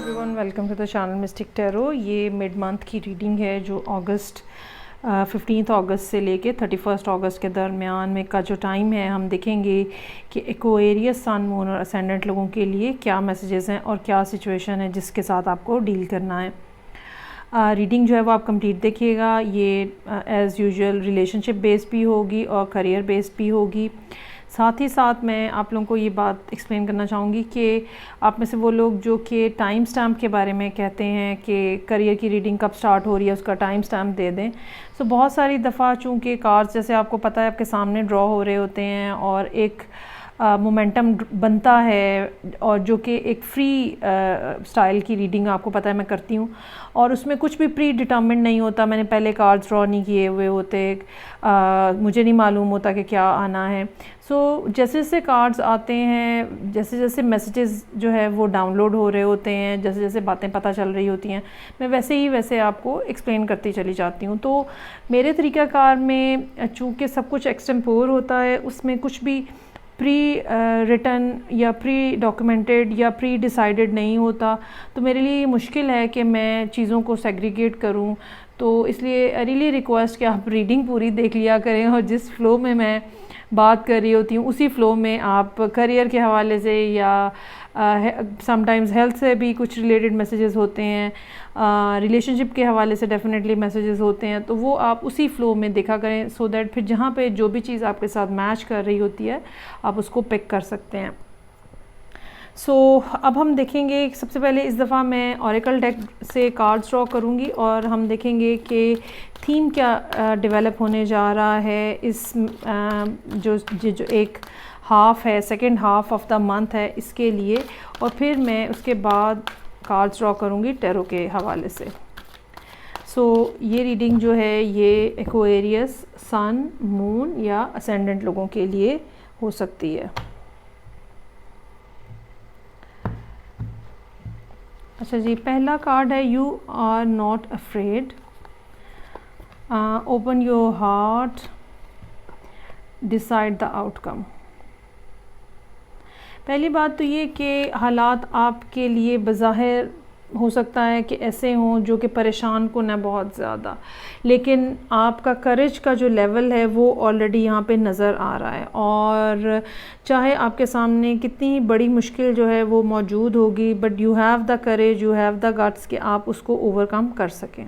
Everyone, welcome to the channel mystic tarot. ये mid month की reading है जो अगस्त 15 अगस्त से लेके 31 अगस्त के दरमियान में का जो टाइम है। हम देखेंगे कि एक्वेरियस सन मून और असेंडेंट लोगों के लिए क्या मैसेजेस हैं और क्या सिचुएशन है जिसके साथ आपको डील करना है। रीडिंग जो है वो आप कंप्लीट देखिएगा। ये एज़ यूजुअल रिलेशनशिप बेस्ड भी होगी और करियर बेस्ड भी होगी। साथ ही साथ मैं आप लोगों को ये बात एक्सप्लेन करना चाहूँगी कि आप में से वो लोग जो कि टाइम स्टैम्प के बारे में कहते हैं कि करियर की रीडिंग कब स्टार्ट हो रही है उसका टाइम स्टैम्प दे दें। सो बहुत सारी दफ़ा चूँकि कार्ड्स जैसे आपको पता है आपके सामने ड्रॉ हो रहे होते हैं और एक मोमेंटम बनता है और जो कि एक फ्री स्टाइल की रीडिंग आपको पता है मैं करती हूँ और उसमें कुछ भी प्री डिटर्मिन्ड नहीं होता। मैंने पहले कार्ड्स ड्रॉ नहीं किए हुए होते, मुझे नहीं मालूम होता कि क्या आना है। सो जैसे जैसे कार्ड्स आते हैं, जैसे जैसे मैसेजेस जो है वो डाउनलोड हो रहे होते हैं, जैसे जैसे बातें पता चल रही होती हैं, मैं वैसे आपको एक्सप्लेन करती चली जाती हूँ। तो मेरे तरीक़ाकार में चूँकि सब कुछ एक्सटेम्पोर होता है, उसमें कुछ भी प्री रिटन या प्री डॉक्यूमेंटेड या प्री डिसाइडेड नहीं होता, तो मेरे लिए ये मुश्किल है कि मैं चीज़ों को सेग्रीगेट करूं। तो इसलिए रियली रिक्वेस्ट कि आप रीडिंग पूरी देख लिया करें और जिस फ़्लो में मैं बात कर रही होती हूँ उसी फ़्लो में आप करियर के हवाले से या समटाइम्स हेल्थ से भी कुछ रिलेटेड मैसेजेस होते हैं, रिलेशनशिप के हवाले से डेफिनेटली मैसेजेस होते हैं, तो वो आप उसी फ़्लो में देखा करें सो दैट फिर जहाँ पे जो भी चीज़ आपके साथ मैच कर रही होती है आप उसको पिक कर सकते हैं। अब हम देखेंगे, सबसे पहले इस दफ़ा मैं ऑरेकल डेक से कार्ड्स ड्रॉ करूँगी और हम देखेंगे कि थीम क्या डेवलप होने जा रहा है इस जो एक हाफ़ है, second half of the month है इसके लिए, और फिर मैं उसके बाद कार्ड्स ड्रॉ करूँगी टैरो के हवाले से। ये रीडिंग जो है ये एक्वेरियस सन मून या असेंडेंट लोगों के लिए हो सकती है। अच्छा जी, पहला कार्ड है you are not afraid, open your heart, decide the outcome. पहली बात तो ये कि हालात आपके लिए बज़ाहिर हो सकता है कि ऐसे हों जो कि परेशान को ना बहुत ज़्यादा, लेकिन आपका करेज का जो लेवल है वो ऑलरेडी यहाँ पे नज़र आ रहा है। और चाहे आपके सामने कितनी बड़ी मुश्किल जो है वो मौजूद होगी, but you have the courage, you have the guts कि आप उसको ओवरकम कर सकें।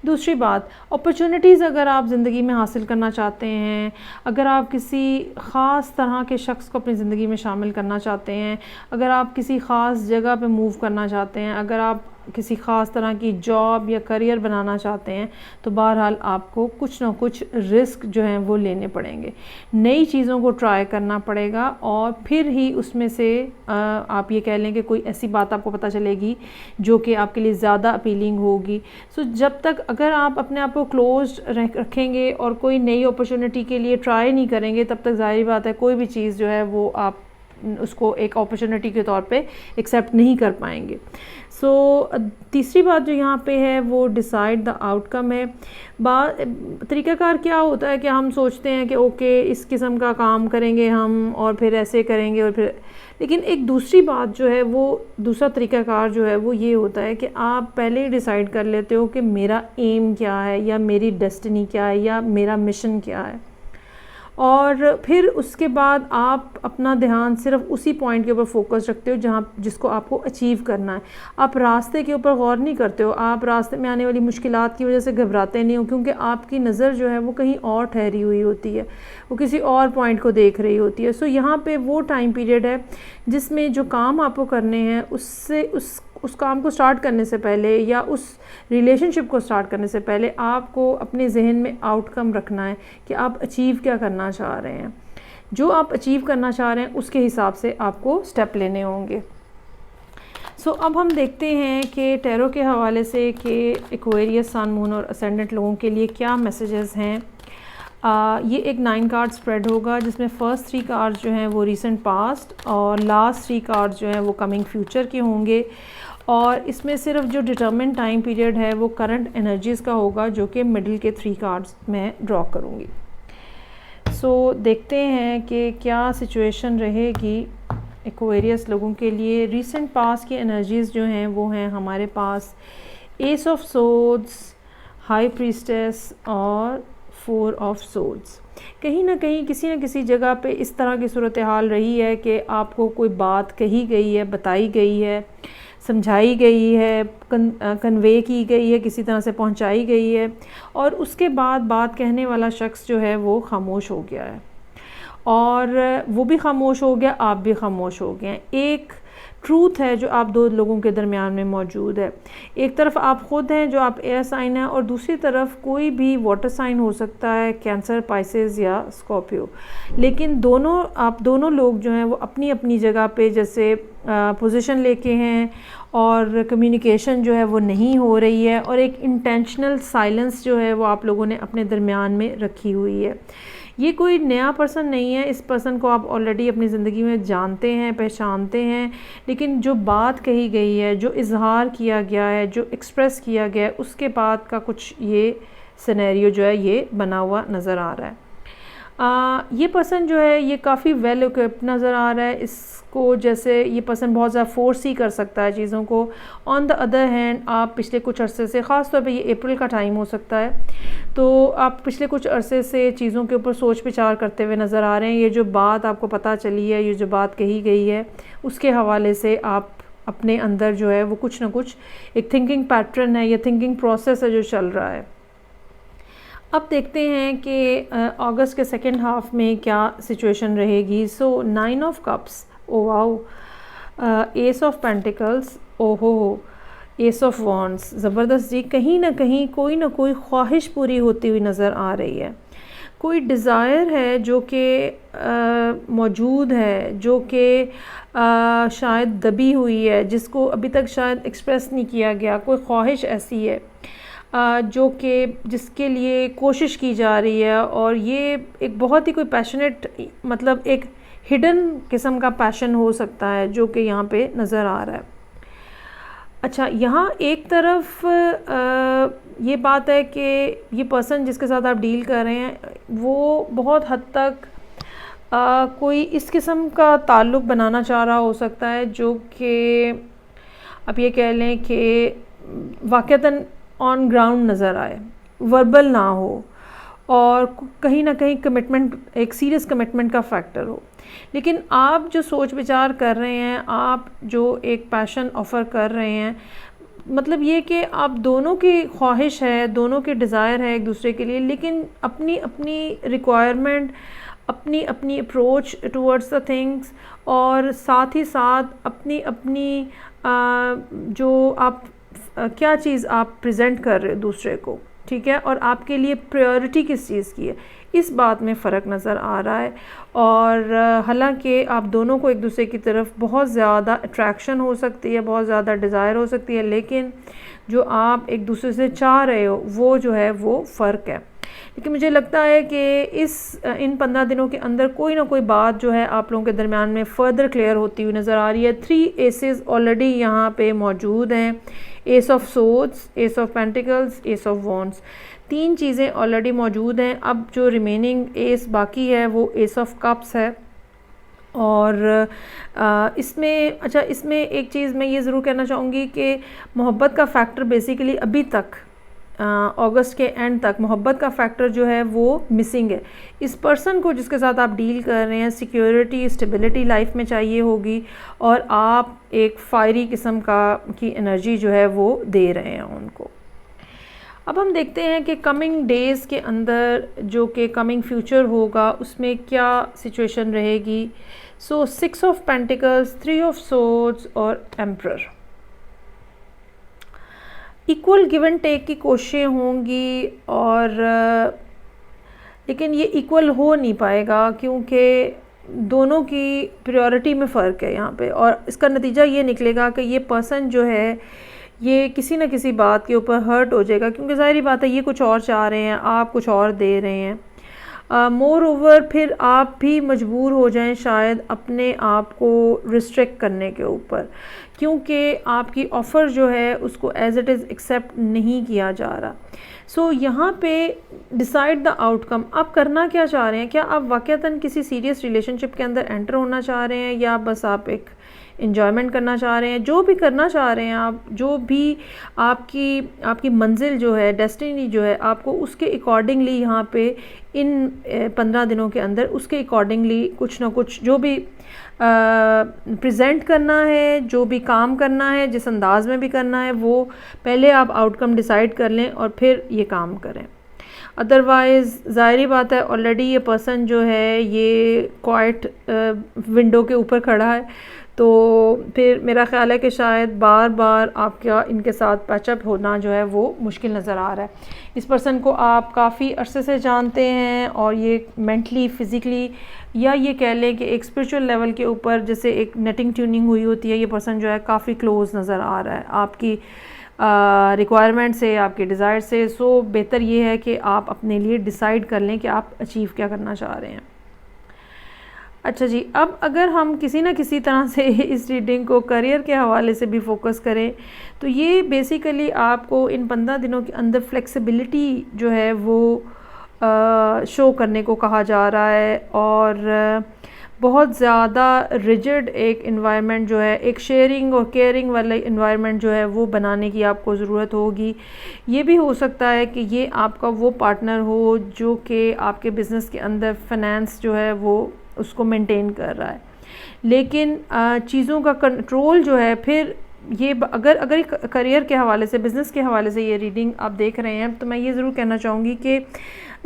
दूसरी बात, अपॉर्चुनिटीज़ अगर आप ज़िंदगी में हासिल करना चाहते हैं, अगर आप किसी ख़ास तरह के शख्स को अपनी ज़िंदगी में शामिल करना चाहते हैं, अगर आप किसी ख़ास जगह पे मूव करना चाहते हैं, अगर आप किसी ख़ास तरह की जॉब या करियर बनाना चाहते हैं, तो बहरहाल आपको कुछ ना कुछ रिस्क जो हैं वो लेने पड़ेंगे, नई चीज़ों को ट्राई करना पड़ेगा और फिर ही उसमें से आप ये कह लें कि कोई ऐसी बात आपको पता चलेगी जो कि आपके लिए ज़्यादा अपीलिंग होगी। जब तक अगर आप अपने आप को क्लोज रखेंगे और कोई नई अपॉर्चुनिटी के लिए ट्राई नहीं करेंगे, तब तक ज़ाहिर बात है कोई भी चीज़ जो है वो आप उसको एक अपॉर्चुनिटी के तौर पे एक्सेप्ट नहीं कर पाएंगे। तीसरी बात जो यहाँ पे है वो डिसाइड द आउटकम है। तरीक़ाकार क्या होता है कि हम सोचते हैं कि ओके इस किस्म का काम करेंगे हम और फिर ऐसे करेंगे और फिर, लेकिन एक दूसरी बात जो है वो दूसरा तरीक़ाकार जो है वो ये होता है कि आप पहले ही डिसाइड कर लेते हो कि मेरा एम क्या है या मेरी डेस्टिनी क्या है या मेरा मिशन क्या है, और फिर उसके बाद आप अपना ध्यान सिर्फ उसी पॉइंट के ऊपर फोकस रखते हो जहाँ जिसको आपको अचीव करना है। आप रास्ते के ऊपर गौर नहीं करते हो, आप रास्ते में आने वाली मुश्किलात की वजह से घबराते नहीं हो, क्योंकि आपकी नज़र जो है वो कहीं और ठहरी हुई होती है, वो किसी और पॉइंट को देख रही होती है। यहाँ पे वो टाइम पीरियड है जिसमें जो काम आपको करने हैं उससे उस काम को स्टार्ट करने से पहले या उस रिलेशनशिप को स्टार्ट करने से पहले आपको अपने जहन में आउटकम रखना है कि आप अचीव क्या करना चाह रहे हैं। जो आप अचीव करना चाह रहे हैं उसके हिसाब से आपको स्टेप लेने होंगे। अब हम देखते हैं कि टैरो के हवाले से कि एक्वेरियस सन मून और असेंडेंट लोगों के लिए क्या मैसेजेस हैं। ये एक 9 कार्ड स्प्रेड होगा जिसमें फ़र्स्ट 3 कार्ड्स जो हैं वो रीसेंट पास्ट और लास्ट 3 कार्ड्स जो हैं वो कमिंग फ्यूचर के होंगे, और इसमें सिर्फ जो डिटर्मिन टाइम पीरियड है वो करंट एनर्जीज़ का होगा जो कि मिडिल के 3 कार्ड्स मैं ड्रॉ करूँगी। देखते हैं कि क्या सिचुएशन रहेगी एक्वेरियस लोगों के लिए रीसेंट पास की एनर्जीज़ जो हैं वो हैं हमारे पास ace of swords, high priestess और 4 ऑफ सोर्ड्स। कहीं ना कहीं किसी न किसी जगह पे इस तरह की सूरत हाल रही है कि आपको कोई बात कही गई है, बताई गई है, समझाई गई है, कन्वे की गई है, किसी तरह से पहुंचाई गई है, और उसके बाद बात कहने वाला शख्स जो है वो खामोश हो गया है, और वो भी खामोश हो गया, आप भी खामोश हो गए। एक ट्रूथ है जो आप दो लोगों के दरमियान में मौजूद है। एक तरफ आप ख़ुद हैं जो आप एयर साइन हैं, और दूसरी तरफ कोई भी वाटर साइन हो सकता है, कैंसर, पाइसेस या स्कॉर्पियो। लेकिन आप दोनों लोग जो हैं वो अपनी अपनी जगह पे जैसे पोजीशन लेके हैं, और कम्युनिकेशन जो है वो नहीं हो रही है, और एक इंटेंशनल साइलेंस जो है वो आप लोगों ने अपने दरमियान में रखी हुई है। ये कोई नया पर्सन नहीं है, इस पर्सन को आप ऑलरेडी अपनी ज़िंदगी में जानते हैं, पहचानते हैं, लेकिन जो बात कही गई है, जो इजहार किया गया है, जो एक्सप्रेस किया गया है, उसके बाद का कुछ ये सिनेरियो जो है ये बना हुआ नज़र आ रहा है। ये पर्सन जो है ये काफ़ी वेल इक्विप्ड नज़र आ रहा है। इसको जैसे ये पर्सन बहुत ज़्यादा फोर्स ही कर सकता है चीज़ों को। ऑन द अदर हैंड आप पिछले कुछ अरसे से, ख़ास तौर पे ये अप्रैल का टाइम हो सकता है, तो आप पिछले कुछ अरसे से चीज़ों के ऊपर सोच विचार करते हुए नज़र आ रहे हैं। ये जो बात आपको पता चली है, ये जो बात कही गई है, उसके हवाले से आप अपने अंदर जो है वो कुछ ना कुछ एक थिंकिंग पैटर्न है या थिंकिंग प्रोसेस है जो चल रहा है। अब देखते हैं कि अगस्त के सेकेंड हाफ में क्या सिचुएशन रहेगी। सो 9 of cups, oh wow, S of pentacles, ओहो, एस ऑफ वॉन्ड्स, ज़बरदस्त जी। कहीं ना कहीं कोई ना कोई ख्वाहिश पूरी होती हुई नज़र आ रही है। कोई डिज़ायर है जो कि मौजूद है, जो कि शायद दबी हुई है, जिसको अभी तक शायद एक्सप्रेस नहीं किया गया। कोई ख्वाहिश ऐसी है जो कि जिसके लिए कोशिश की जा रही है, और ये एक बहुत ही कोई पैशनेट, मतलब एक हिडन किस्म का पैशन हो सकता है जो कि यहाँ पे नज़र आ रहा है। अच्छा, यहाँ एक तरफ ये बात है कि ये पर्सन जिसके साथ आप डील कर रहे हैं वो बहुत हद तक कोई इस किस्म का ताल्लुक़ बनाना चाह रहा हो सकता है जो कि आप ये कह लें कि वाक़तन ऑन ग्राउंड नज़र आए, वर्बल ना हो, और कहीं ना कहीं कमिटमेंट, एक सीरियस कमिटमेंट का फैक्टर हो। लेकिन आप जो सोच विचार कर रहे हैं, आप जो एक पैशन ऑफ़र कर रहे हैं, मतलब ये कि आप दोनों की ख्वाहिश है, दोनों की डिज़ायर है एक दूसरे के लिए, लेकिन अपनी अपनी रिक्वायरमेंट, अपनी अपनी अप्रोच टुवर्ड्स द थिंग्स, और साथ ही साथ अपनी अपनी जो आप क्या चीज़ आप प्रेजेंट कर रहे हो दूसरे को, ठीक है, और आपके लिए प्रायोरिटी किस चीज़ की है, इस बात में फ़र्क नज़र आ रहा है। और हालांकि आप दोनों को एक दूसरे की तरफ बहुत ज़्यादा अट्रैक्शन हो सकती है, बहुत ज़्यादा डिज़ायर हो सकती है, लेकिन जो आप एक दूसरे से चाह रहे हो वो जो है वो फ़र्क है। लेकिन मुझे लगता है कि इन 15 दिनों के अंदर कोई ना कोई बात जो है आप लोगों के दरमियान में फ़र्दर क्लियर होती हुई नज़र आ रही है। 3 एसेस ऑलरेडी यहाँ पे मौजूद हैं, S of swords, S of pentacles, S of wands, 3 चीज़ें ऑलरेडी मौजूद हैं। अब जो रिमेनिंग एस बाकी है वो एस ऑफ कप्स है। और इसमें अच्छा, इसमें एक चीज़ मैं ये ज़रूर कहना चाहूँगी कि मोहब्बत का फैक्टर बेसिकली अभी तक अगस्त के एंड तक मोहब्बत का फैक्टर जो है वो मिसिंग है। इस पर्सन को जिसके साथ आप डील कर रहे हैं सिक्योरिटी, स्टेबिलिटी लाइफ में चाहिए होगी, और आप एक फायरी किस्म की एनर्जी जो है वो दे रहे हैं उनको। अब हम देखते हैं कि कमिंग डेज़ के अंदर, जो कि कमिंग फ्यूचर होगा, उसमें क्या सिचुएशन रहेगी। So 6 of pentacles, 3 of swords और emperor. Equal give and take की कोशिशें होंगी, और लेकिन ये इक्वल हो नहीं पाएगा क्योंकि दोनों की प्रायोरिटी में फ़र्क है यहाँ पे, और इसका नतीजा ये निकलेगा कि ये पर्सन जो है ये किसी न किसी बात के ऊपर हर्ट हो जाएगा, क्योंकि ज़ाहिर बात है ये कुछ और चाह रहे हैं, आप कुछ और दे रहे हैं। मोर ओवर फिर आप भी मजबूर हो जाएं शायद अपने आप को रिस्ट्रिक्ट करने के ऊपर, क्योंकि आपकी ऑफ़र जो है उसको एज़ इट इज़ एक्सेप्ट नहीं किया जा रहा। सो यहाँ पे डिसाइड द आउटकम, आप करना क्या चाह रहे हैं? क्या आप वाक़तन किसी सीरियस रिलेशनशिप के अंदर एंटर होना चाह रहे हैं, या बस आप एक इन्जॉयमेंट करना चाह रहे हैं? जो भी करना चाह रहे हैं आप, जो भी आपकी मंजिल जो है, डेस्टिनी जो है, आपको उसके अकॉर्डिंगली यहाँ पे इन 15 दिनों के अंदर उसके अकॉर्डिंगली कुछ ना कुछ जो भी प्रेजेंट करना है, जो भी काम करना है, जिस अंदाज में भी करना है, वो पहले आप आउटकम डिसाइड कर लें और फिर ये काम करें। अदरवाइज़ ज़ाहिरी बात है, ऑलरेडी ये पर्सन जो है ये क्वाइट विंडो के ऊपर खड़ा है, तो फिर मेरा ख़्याल है कि शायद बार बार आपका इनके साथ पैचअप होना जो है वो मुश्किल नज़र आ रहा है। इस पर्सन को आप काफ़ी अरसे से जानते हैं और ये मेंटली, फ़िज़िकली, या ये कह लें कि एक स्पिरिचुअल लेवल के ऊपर जैसे एक नेटिंग ट्यूनिंग हुई होती है, ये पर्सन जो है काफ़ी क्लोज़ नज़र आ रहा है आपकी रिक्वायरमेंट से, आपके डिज़ायर से। सो बेहतर ये है कि आप अपने लिए डिसाइड कर लें कि आप अचीव क्या करना चाह रहे हैं। अच्छा जी, अब अगर हम किसी न किसी तरह से इस रीडिंग को करियर के हवाले से भी फोकस करें, तो ये बेसिकली आपको इन 15 दिनों के अंदर फ्लेक्सिबिलिटी जो है वो शो करने को कहा जा रहा है, और बहुत ज़्यादा रिजिड एक इन्वायरमेंट जो है, एक शेयरिंग और केयरिंग वाला इन्वायरमेंट जो है वो बनाने की आपको ज़रूरत होगी। ये भी हो सकता है कि ये आपका वो पार्टनर हो जो कि आपके बिज़नेस के अंदर फाइनेंस जो है वो उसको मेंटेन कर रहा है, लेकिन चीज़ों का कंट्रोल जो है, फिर ये अगर करियर के हवाले से, बिज़नेस के हवाले से ये रीडिंग आप देख रहे हैं, तो मैं ये ज़रूर कहना चाहूँगी कि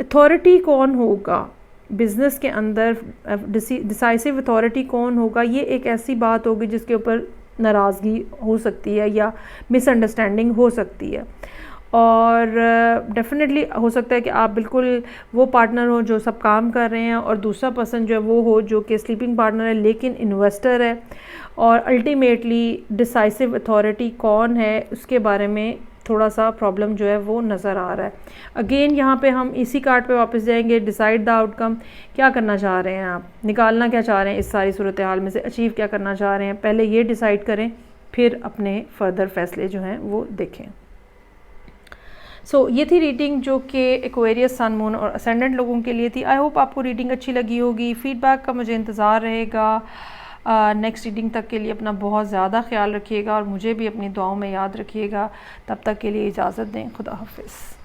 अथॉरिटी कौन होगा बिज़नेस के अंदर, डिसाइसिव अथॉरिटी कौन होगा, ये एक ऐसी बात होगी जिसके ऊपर नाराज़गी हो सकती है या मिसअंडरस्टैंडिंग हो सकती है। और डेफिनेटली हो सकता है कि आप बिल्कुल वो पार्टनर हो जो सब काम कर रहे हैं, और दूसरा पर्सन जो है वो हो जो कि स्लीपिंग पार्टनर है लेकिन इन्वेस्टर है, और अल्टीमेटली डिसाइसिव अथॉरिटी कौन है उसके बारे में थोड़ा सा प्रॉब्लम जो है वो नज़र आ रहा है। अगेन यहाँ पे हम इसी कार्ड पे वापस जाएंगे, डिसाइड द आउटकम। क्या करना चाह रहे हैं आप, निकालना क्या चाह रहे हैं इस सारी सूरत हाल में से, अचीव क्या करना चाह रहे हैं, पहले ये डिसाइड करें, फिर अपने फर्दर फैसले जो हैं वो देखें। ये थी रीडिंग जो कि एक्वेरियस, सन, मून और असेंडेंट लोगों के लिए थी। आई होप आपको रीडिंग अच्छी लगी होगी। फ़ीडबैक का मुझे इंतज़ार रहेगा। नेक्स्ट रीडिंग तक के लिए अपना बहुत ज़्यादा ख्याल रखिएगा और मुझे भी अपनी दुआओं में याद रखिएगा। तब तक के लिए इजाज़त दें। खुदा हाफिज़।